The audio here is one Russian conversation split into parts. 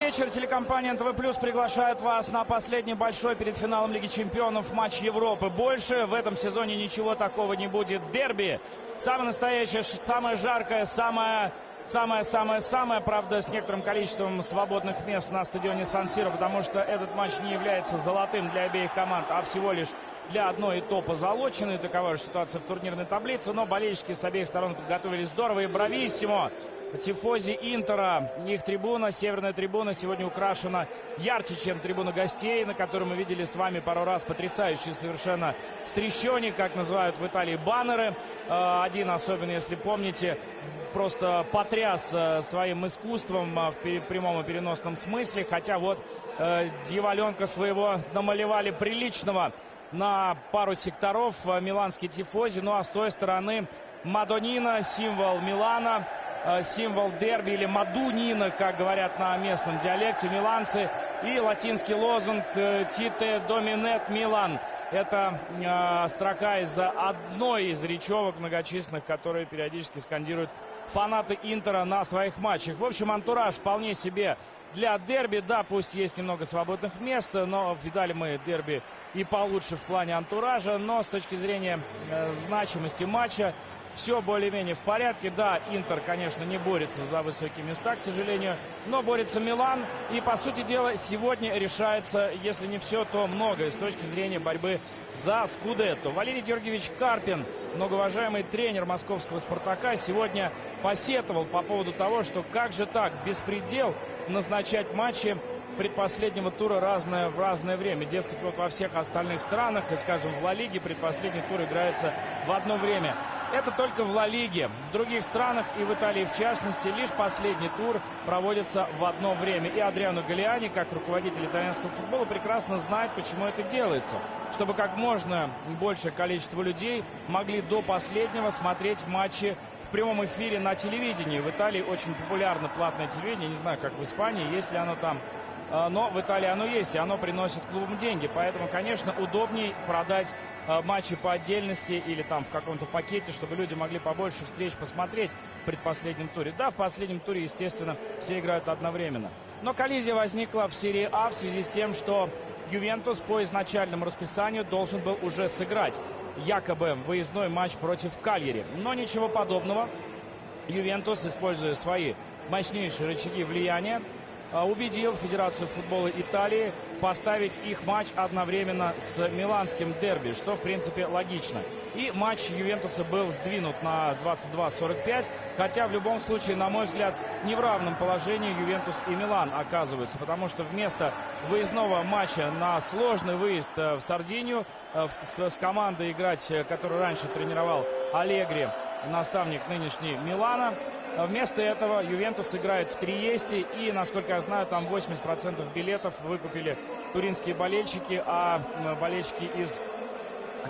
Вечер. Телекомпания НТВ+ приглашает вас на последний большой перед финалом Лиги Чемпионов матч Европы. Больше в этом сезоне ничего такого не будет. Дерби. Самое настоящее, самое жаркое, самое, правда, с некоторым количеством свободных мест на стадионе Сан-Сиро, потому что этот матч не является золотым для обеих команд, а всего лишь для одной и то позолоченной. Такова же ситуация в турнирной таблице, но болельщики с обеих сторон подготовились здорово и брависсимо. Тифози Интера, их трибуна, северная трибуна, сегодня украшена ярче, чем трибуна гостей, на которой мы видели с вами пару раз потрясающие совершенно стрещёни, как называют в Италии, баннеры. Один, особенно если помните, просто потряс своим искусством в прямом и переносном смысле. Хотя вот дьяволенка своего намалевали приличного на пару секторов миланские тифози. Ну а с той стороны Мадонина, символ Милана, символ дерби, или Мадунина, как говорят на местном диалекте миланцы, и латинский лозунг «Тите доминет Милан». Это строка из одной из речевок многочисленных, которые периодически скандируют фанаты Интера на своих матчах. В общем, антураж вполне себе для дерби. Да, пусть есть немного свободных мест, но видали мы дерби и получше в плане антуража. Но с точки зрения значимости матча все более-менее в порядке. Да, Интер, конечно, не борется за высокие места, к сожалению, но борется Милан. И, по сути дела, сегодня решается, если не все, то многое с точки зрения борьбы за Скудетто. Валерий Георгиевич Карпин, многоуважаемый тренер московского «Спартака», сегодня посетовал по поводу того, что как же так, беспредел назначать матчи предпоследнего тура в разное время. Дескать, вот во всех остальных странах, и, скажем, в Ла Лиге предпоследний тур играется в одно время. Это только в Ла Лиге. В других странах, и в Италии в частности, лишь последний тур проводится в одно время. И Адриано Галлиани, как руководитель итальянского футбола, прекрасно знает, почему это делается. Чтобы как можно большее количество людей могли до последнего смотреть матчи в прямом эфире на телевидении. В Италии очень популярно платное телевидение. Не знаю, как в Испании, есть ли оно там. Но в Италии оно есть, и оно приносит клубам деньги. Поэтому, конечно, удобнее продать матчи по отдельности или там в каком-то пакете, чтобы люди могли побольше встреч посмотреть в предпоследнем туре. Да, в последнем туре, естественно, все играют одновременно. Но коллизия возникла в серии А в связи с тем, что Ювентус по изначальному расписанию должен был уже сыграть якобы выездной матч против Кальяри. Но ничего подобного. Ювентус, используя свои мощнейшие рычаги влияния, убедил Федерацию футбола Италии поставить их матч одновременно с миланским дерби, что в принципе логично. И матч Ювентуса был сдвинут на 22:45, хотя в любом случае, на мой взгляд, не в равном положении Ювентус и Милан оказываются, потому что вместо выездного матча на сложный выезд в Сардинию с командой играть, которую раньше тренировал Аллегри, наставник нынешний Милана, вместо этого Ювентус играет в Триесте, и, насколько я знаю, там 80% билетов выкупили туринские болельщики, а болельщики из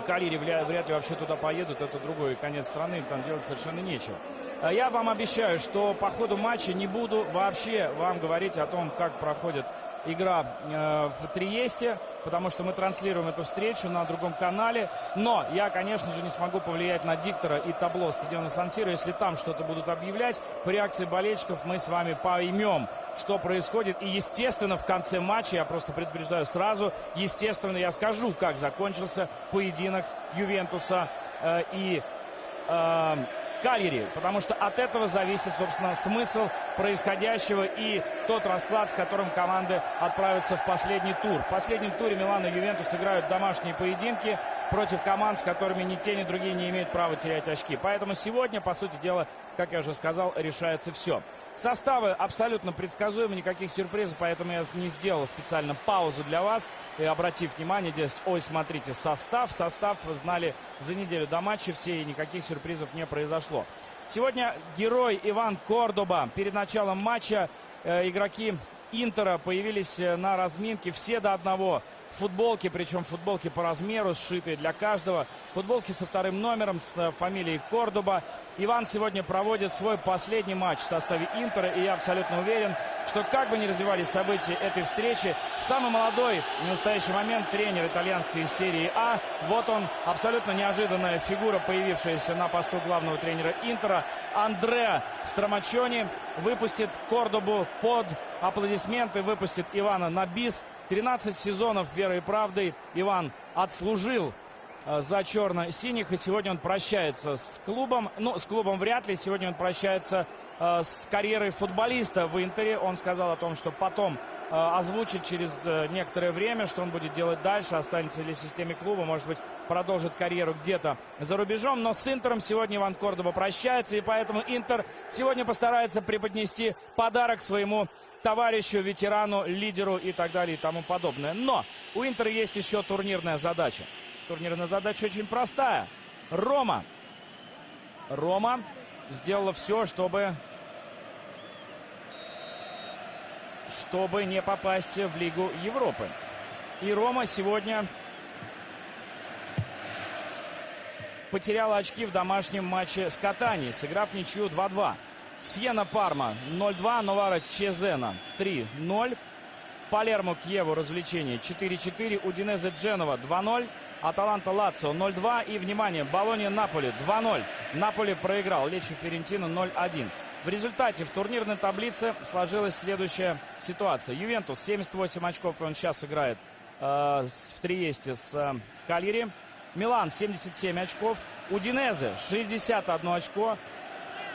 Кальяри вряд ли вообще туда поедут. Это другой конец страны, им там делать совершенно нечего. Я вам обещаю, что по ходу матча не буду вообще вам говорить о том, как проходит игра в Триесте, потому что мы транслируем эту встречу на другом канале. Но я, конечно же, не смогу повлиять на диктора и табло стадиона Сан-Сиро. Если там что-то будут объявлять, по реакции болельщиков мы с вами поймем, что происходит. И, естественно, в конце матча, я просто предупреждаю сразу, естественно, я скажу, как закончился поединок Ювентуса и Кальяри, потому что от этого зависит, собственно, смысл происходящего и тот расклад, с которым команды отправятся в последний тур. В последнем туре Милан и Ювентус играют домашние поединки против команд, с которыми ни те, ни другие не имеют права терять очки. Поэтому сегодня, по сути дела, как я уже сказал, решается все. Составы абсолютно предсказуемы, никаких сюрпризов, поэтому я не сделал специально паузу для вас. И обратив внимание, здесь, ой, смотрите, состав знали за неделю до матча все, и никаких сюрпризов не произошло. Сегодня герой Иван Кордоба. Перед началом матча игроки Интера появились на разминке все до одного футболки, причем футболки по размеру, сшитые для каждого. Футболки со вторым номером, с фамилией Кордоба. Иван сегодня проводит свой последний матч в составе Интера, и я абсолютно уверен, что как бы ни развивались события этой встречи, самый молодой в настоящий момент тренер итальянской серии А, вот он, абсолютно неожиданная фигура, появившаяся на посту главного тренера Интера, Андреа Страмачони, выпустит Кордобу под аплодисменты, выпустит Ивана на бис. 13 сезонов верой и правдой Иван отслужил за черно-синих, и сегодня он прощается с клубом. Ну, с клубом вряд ли. Сегодня он прощается с карьерой футболиста в Интере. Он сказал о том, что потом озвучит через некоторое время, что он будет делать дальше, останется ли в системе клуба, может быть, продолжит карьеру где-то за рубежом. Но с Интером сегодня Иван Кордоба прощается, и поэтому Интер сегодня постарается преподнести подарок своему товарищу, ветерану, лидеру и так далее и тому подобное. Но у Интера есть еще турнирная задача. Турнирная задача очень простая. Рома сделала все, чтобы не попасть в Лигу Европы. И Рома сегодня потеряла очки в домашнем матче с Катани, сыграв ничью 2-2. Сьена Парма 0-2, Новара Чезена 3-0. Палермо Кьеву развлечение 4-4, Удинезе Дженова 2-0. Аталанта Лацио 0-2. И, внимание, Болонья Наполи 2-0. Наполи проиграл Лечи Фиорентину 0-1. В результате в турнирной таблице сложилась следующая ситуация. Ювентус 78 очков, и он сейчас играет в Триесте с Кальяри. Милан 77 очков. Удинезе 61 очко.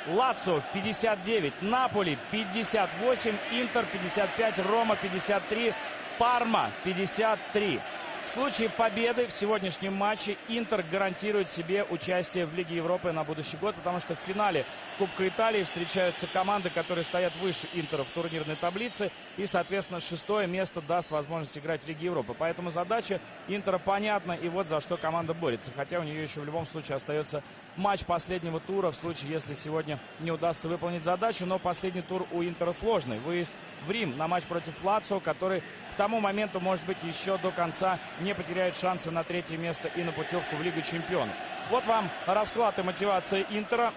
Лацио 59. Наполи 58. Интер 55. Рома 53. Парма 53. В случае победы в сегодняшнем матче Интер гарантирует себе участие в Лиге Европы на будущий год, потому что в финале Кубка Италии встречаются команды, которые стоят выше Интера в турнирной таблице, и, соответственно, шестое место даст возможность играть в Лиге Европы. Поэтому задача Интера понятна, и вот за что команда борется. Хотя у нее еще в любом случае остается матч последнего тура, в случае, если сегодня не удастся выполнить задачу. Но последний тур у Интера сложный. Выезд в Рим на матч против Лацио, который к тому моменту, может быть, еще до конца не потеряет шансы на третье место и на путевку в Лигу Чемпионов. Вот вам расклад и мотивация Интера.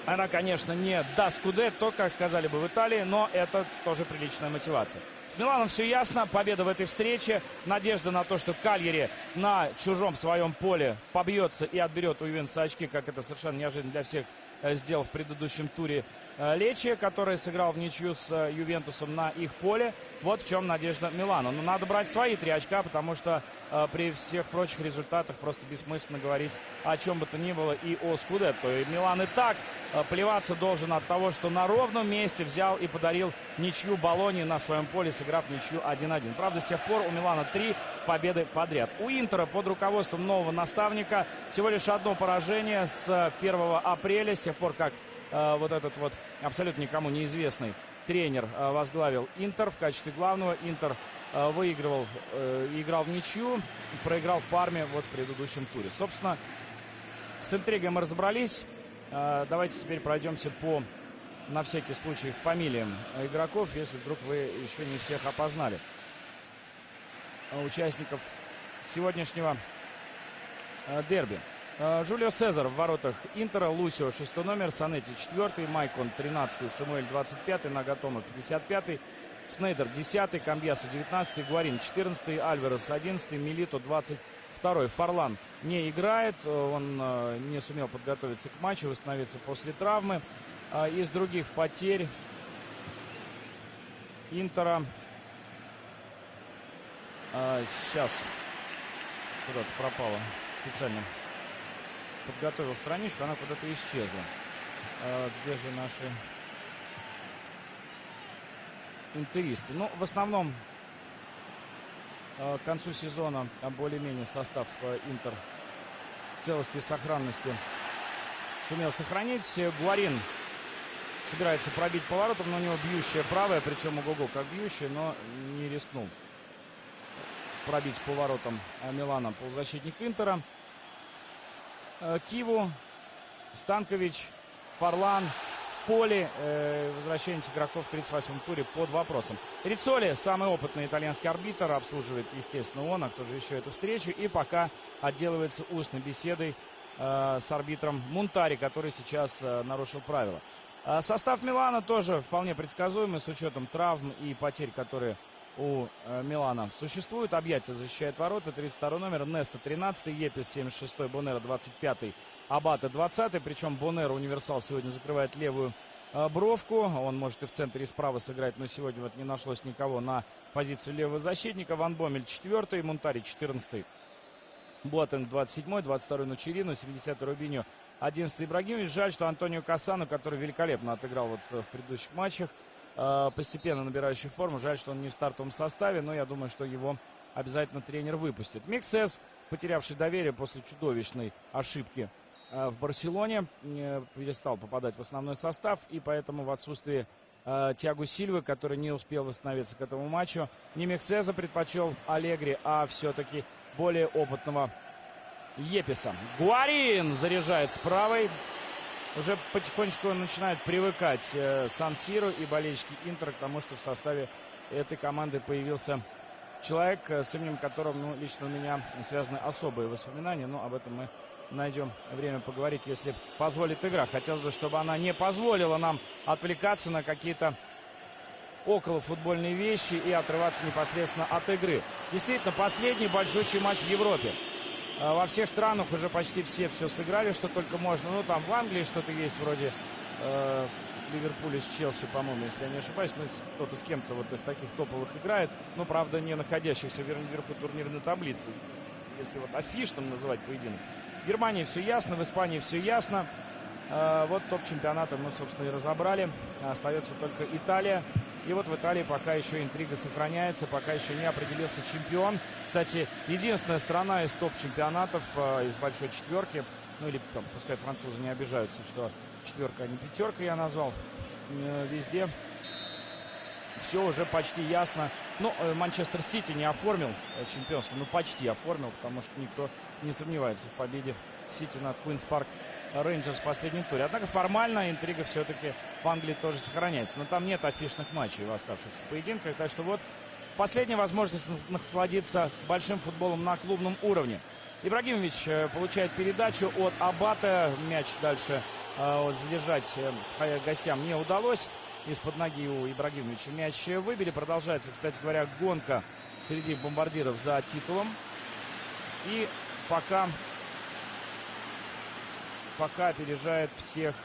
Она, конечно, не до скудетто, как сказали бы в Италии, но это тоже приличная мотивация. С Миланом все ясно. Победа в этой встрече. Надежда на то, что Кальяри на чужом своем поле побьется и отберет у Ювентуса очки, как это совершенно неожиданно для всех сделал в предыдущем туре Лечи, который сыграл в ничью с Ювентусом на их поле. Вот в чем надежда Милана. Но надо брать свои 3 очка, потому что при всех прочих результатах просто бессмысленно говорить о чем бы то ни было и о скудетто. И Милан и так плеваться должен от того, что на ровном месте взял и подарил ничью Болоньи на своем поле, сыграв ничью 1-1. Правда, с тех пор у Милана 3 победы подряд. У Интера под руководством нового наставника всего лишь одно поражение с 1 апреля, с тех пор, как вот этот вот абсолютно никому неизвестный тренер возглавил Интер в качестве главного. Интер выигрывал, играл в ничью, проиграл Парме вот в предыдущем туре. Собственно, с интригой мы разобрались. Давайте теперь пройдемся по, на всякий случай, фамилиям игроков, если вдруг вы еще не всех опознали. Участников сегодняшнего дерби. Джулио Сезар в воротах Интера, Лусио 6 номер, Санетти 4, Майкон 13, Самуэль 25, Нагатома 55, Снейдер 10, Камбьясу 19, Гуарин 14, Альварес 11, Милито 22. Фарлан не играет, он не сумел подготовиться к матчу, восстановиться после травмы. Из других потерь Интера сейчас куда-то пропала специально. Подготовил страничку, она куда-то исчезла. Где же наши интеристы? Ну, в основном к концу сезона более-менее состав Интер в целости и сохранности сумел сохранить. Гуарин собирается пробить поворотом, но у него бьющая правая, причем ого-го как бьющая, но не рискнул пробить поворотом Милана полузащитник Интера. Киву, Станкович, Фарлан, поле. Возвращение игроков в 38-м туре под вопросом. Риццоли, самый опытный итальянский арбитр, обслуживает, естественно, он, а кто же еще эту встречу. И пока отделывается устной беседой с арбитром Мунтари, который сейчас нарушил правила. Состав Милана тоже вполне предсказуемый, с учетом травм и потерь, которые у Милана существуют. Объятия защищает ворота. 32 номер, Неста 13, Епис 76, Бонера 25, Абате 20. Причем Бонера, универсал, сегодня закрывает левую бровку. Он может и в центре, и справа сыграть, но сегодня вот не нашлось никого на позицию левого защитника. Ван Бомель 4, Мунтари 14, Боатенг 27, 22 Ночерину, 70 Рубиньо, 11 Ибрагимович. Жаль, что Антонио Кассано, который великолепно отыграл вот в предыдущих матчах, постепенно набирающий форму. Жаль, что он не в стартовом составе, но я думаю, что его обязательно тренер выпустит. Миксес, потерявший доверие после чудовищной ошибки в Барселоне, перестал попадать в основной состав, и поэтому в отсутствии Тиаго Сильвы, который не успел восстановиться к этому матчу, не Миксеза предпочел Алегри, а все-таки более опытного Еписа. Гуарин заряжает с правой. Уже потихонечку начинают привыкать Сан-Сиро и болельщики Интера к тому, что в составе этой команды появился человек, с именем которым, лично у меня связаны особые воспоминания. Но об этом мы найдем время поговорить, если позволит игра. Хотелось бы, чтобы она не позволила нам отвлекаться на какие-то околофутбольные вещи и отрываться непосредственно от игры. Действительно, последний большущий матч в Европе. Во всех странах уже почти все сыграли, что только можно. Ну, там в Англии что-то есть вроде Ливерпуля с Челси, по-моему, если я не ошибаюсь. Ну, кто-то с кем-то вот из таких топовых играет. Но, правда, не находящихся вверху турнирной таблицы. Если вот афишным называть поединок. В Германии все ясно, в Испании все ясно. Вот топ-чемпионата мы, собственно, и разобрали. Остается только Италия. И вот в Италии пока еще интрига сохраняется, пока еще не определился чемпион. Кстати, единственная страна из топ-чемпионатов, из большой четверки, ну или там, пускай французы не обижаются, что четверка, а не пятерка я назвал, везде все уже почти ясно. Ну, Манчестер Сити не оформил чемпионство, ну почти оформил, потому что никто не сомневается в победе Сити над Куинс Парк Рейнджерс в последнем туре. Однако формально интрига все-таки в Англии тоже сохраняется. Но там нет афишных матчей в оставшихся поединках. Так что вот последняя возможность насладиться большим футболом на клубном уровне. Ибрагимович получает передачу от Абате. Мяч дальше задержать гостям не удалось. Из-под ноги у Ибрагимовича мяч выбили. Продолжается, кстати говоря, гонка среди бомбардиров за титулом. И пока опережает всех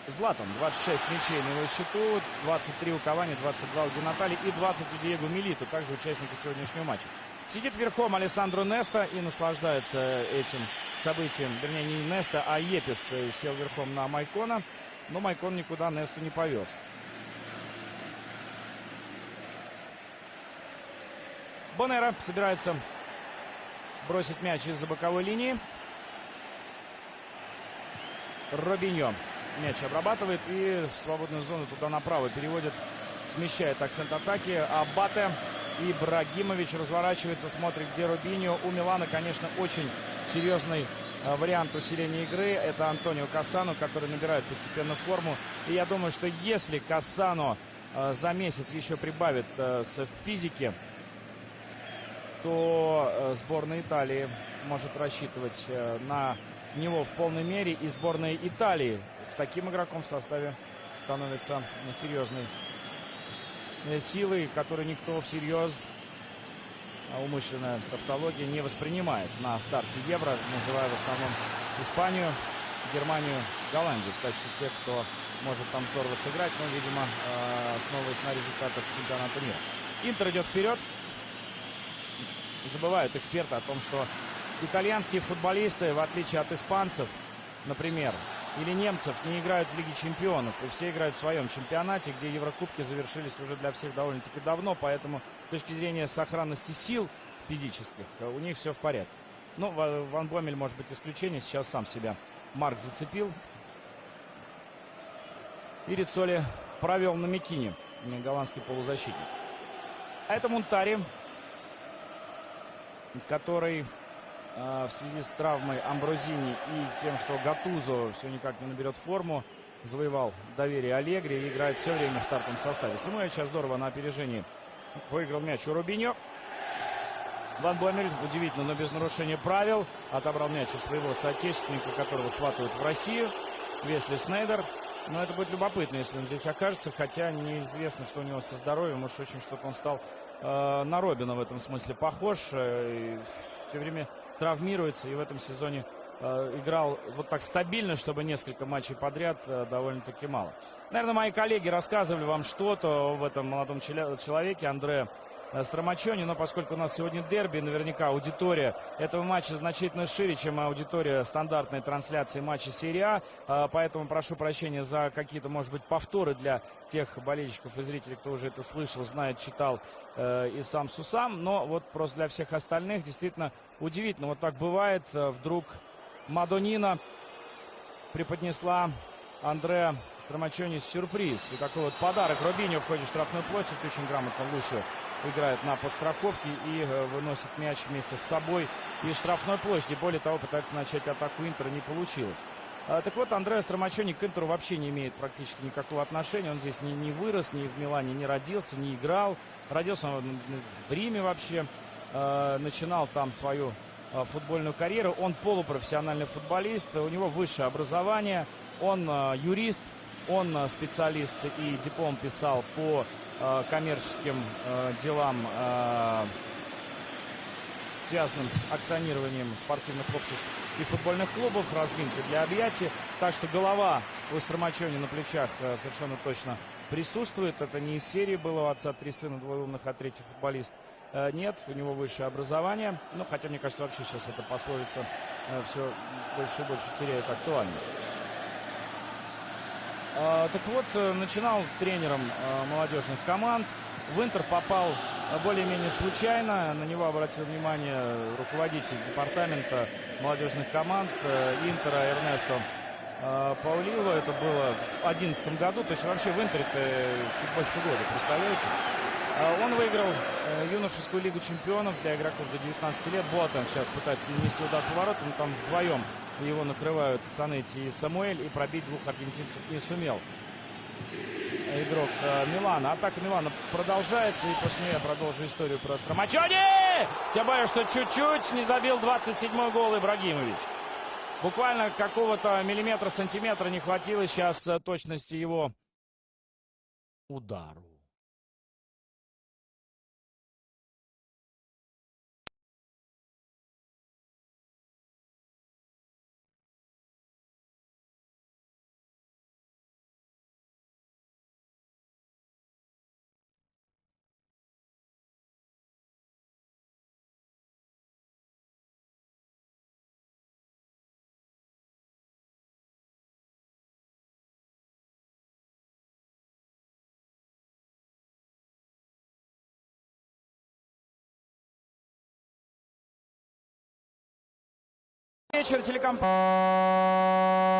Златан. 26 мячей на его счету, 23 у Кавани, 22 у Ди Натали и 20 у Диего Милиту, также участника сегодняшнего матча. Сидит верхом Алессандро Неста и наслаждается этим событием. Вернее, не Неста, а Епис сел верхом на Майкона, но Майкон никуда Несту не повез. Бонера собирается бросить мяч из-за боковой линии. Робиньо мяч обрабатывает и в свободную зону туда направо переводит, смещает акцент атаки. Абате. Ибрагимович разворачивается, смотрит, где Робиньо. У Милана, конечно, очень серьезный вариант усиления игры. Это Антонио Кассано, который набирает постепенно форму. И я думаю, что если Кассано за месяц еще прибавит с физики, то сборная Италии может рассчитывать на него в полной мере. И сборная Италии с таким игроком в составе становится серьезной силой, которую никто всерьез, умышленная тавтология, не воспринимает на старте Евро, называя в основном Испанию, Германию, Голландию в качестве тех, кто может там здорово сыграть, но, видимо, основываясь на результатах чемпионата мира. Интер идет вперед. Забывают эксперты о том, что итальянские футболисты, в отличие от испанцев, например, или немцев, не играют в Лиге чемпионов. И все играют в своем чемпионате, где Еврокубки завершились уже для всех довольно-таки давно. Поэтому с точки зрения сохранности сил физических у них все в порядке. Ну, Ван Бомель может быть исключение. Сейчас сам себя Марк зацепил. И Риццоли провел на Микине, голландский полузащитник. А это Мунтари, который в связи с травмой Амброзини и тем, что Гатузо все никак не наберет форму, завоевал доверие Аллегри и играет все время в стартовом составе. Самуэль сейчас здорово на опережении выиграл мяч у Рубиньо. Ван Боммель, удивительно, но без нарушения правил, отобрал мяч у своего соотечественника, которого сватают в Россию, Весли Снейдер. Но это будет любопытно, если он здесь окажется, хотя неизвестно, что у него со здоровьем. Может, очень что-то он стал на Робина в этом смысле похож. Все время травмируется и в этом сезоне играл вот так стабильно, чтобы несколько матчей подряд довольно-таки мало. Наверное, мои коллеги рассказывали вам что-то об этом молодом человеке, Андре Страмачони, но поскольку у нас сегодня дерби, наверняка аудитория этого матча значительно шире, чем аудитория стандартной трансляции матча серии А, поэтому прошу прощения за какие-то, может быть, повторы для тех болельщиков и зрителей, кто уже это слышал, знает, читал и сам Сусам, но вот просто для всех остальных действительно удивительно, вот так бывает, вдруг Мадонина преподнесла Андре Страмачони сюрприз. И такой вот подарок. Робиньо входит в штрафную площадь. Очень грамотно Лусио играет на подстраховке и выносит мяч вместе с собой из штрафной площади. Более того, пытается начать атаку Интера, не получилось. Так вот, Андре Страмачони к Интеру вообще не имеет практически никакого отношения. Он здесь не вырос, ни в Милане не родился, не играл. Родился он в Риме вообще. Начинал там свою футбольную карьеру. Он полупрофессиональный футболист. У него высшее образование. Он юрист, он специалист и диплом писал по коммерческим делам, связанным с акционированием спортивных обществ и футбольных клубов, разминкой для объятий. Так что голова у Страмачони на плечах совершенно точно присутствует. Это не из серии было у отца 3 сына, 2 умных, а 3-й футболист. Нет, у него высшее образование. Ну, хотя, мне кажется, вообще сейчас эта пословица все больше и больше теряет актуальность. Так вот, начинал тренером молодежных команд. В Интер попал более-менее случайно. На него обратил внимание руководитель департамента молодежных команд Интера Эрнесто Паулило. Это было в 2011 году. То есть вообще в Интере чуть больше года, представляете? Он выиграл юношескую лигу чемпионов для игроков до 19 лет. Боатенг сейчас пытается нанести удар по воротам, но там вдвоем его накрывают Санетти и Самуэль, и пробить двух аргентинцев не сумел игрок Милана. Атака Милана продолжается, и после нее я продолжу историю про Страмачони. Тем более, что чуть-чуть не забил 27-й гол Ибрагимович. Буквально какого-то миллиметра-сантиметра не хватило сейчас точности его удару. Вечер, телекомпания.